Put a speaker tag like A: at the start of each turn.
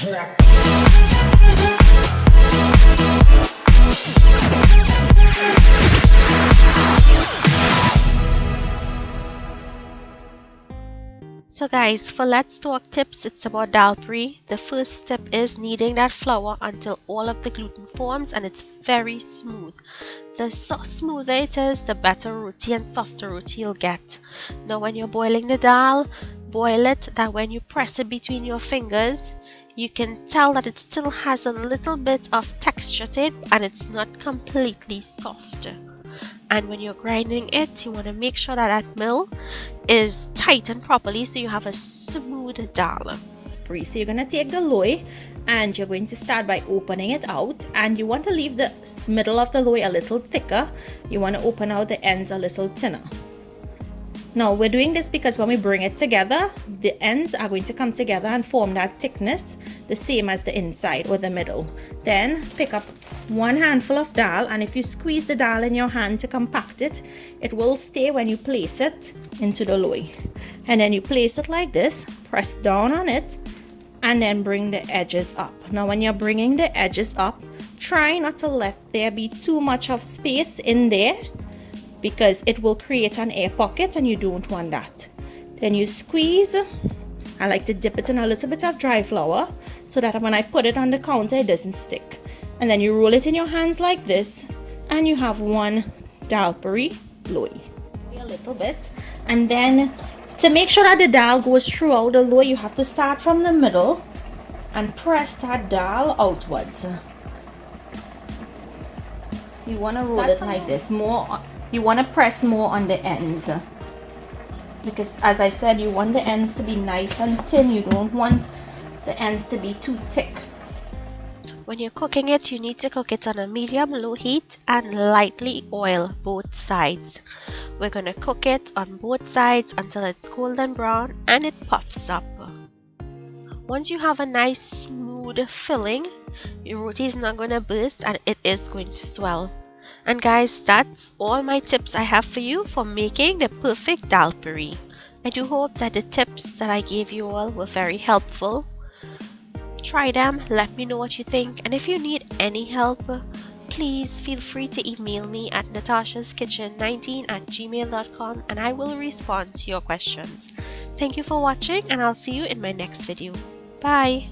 A: So guys, for Let's Talk tips, it's about Dhalpuri. The first step is kneading that flour until all of the gluten forms and it's very smooth. The smoother it is, the better roti and softer roti you'll get. Now when you're boiling the dal, boil it that when you press it between your fingers, you can tell that it still has a little bit of texture to it and it's not completely soft. And when you're grinding it, you want to make sure that that mill is tightened properly so you have a smooth dal.
B: So you're going to take the loaf and you're going to start by opening it out, and you want to leave the middle of the loaf a little thicker. You want to open out the ends a little thinner. Now we're doing this because when we bring it together, the ends are going to come together and form that thickness the same as the inside or the middle. Then pick up one handful of dal, and if you squeeze the dal in your hand to compact it, it will stay when you place it into the loaf. And then you place it like this, press down on it, and then bring the edges up. Now when you're bringing the edges up, try not to let there be too much of space in there, because it will create an air pocket and you don't want that. Then you squeeze. I like to dip it in a little bit of dry flour so that when I put it on the counter it doesn't stick. And then you roll it in your hands like this and you have one Dhalpuri loaf. A little bit. And then to make sure that the dal goes throughout the loaf, you have to start from the middle and press that dal outwards. You want to roll it like this. You want to press more on the ends, because as I said, you want the ends to be nice and thin. You don't want the ends to be too thick.
A: When you're cooking it, you need to cook it on a medium-low heat and lightly oil both sides. We're going to cook it on both sides until it's golden brown and it puffs up. Once you have a nice smooth filling, your roti is not going to burst and it is going to swell. And guys, that's all my tips I have for you for making the perfect Dhalpuri. I do hope that the tips that I gave you all were very helpful. Try them, let me know what you think, and if you need any help, please feel free to email me at natashaskitchen19@gmail.com and I will respond to your questions. Thank you for watching and I'll see you in my next video. Bye!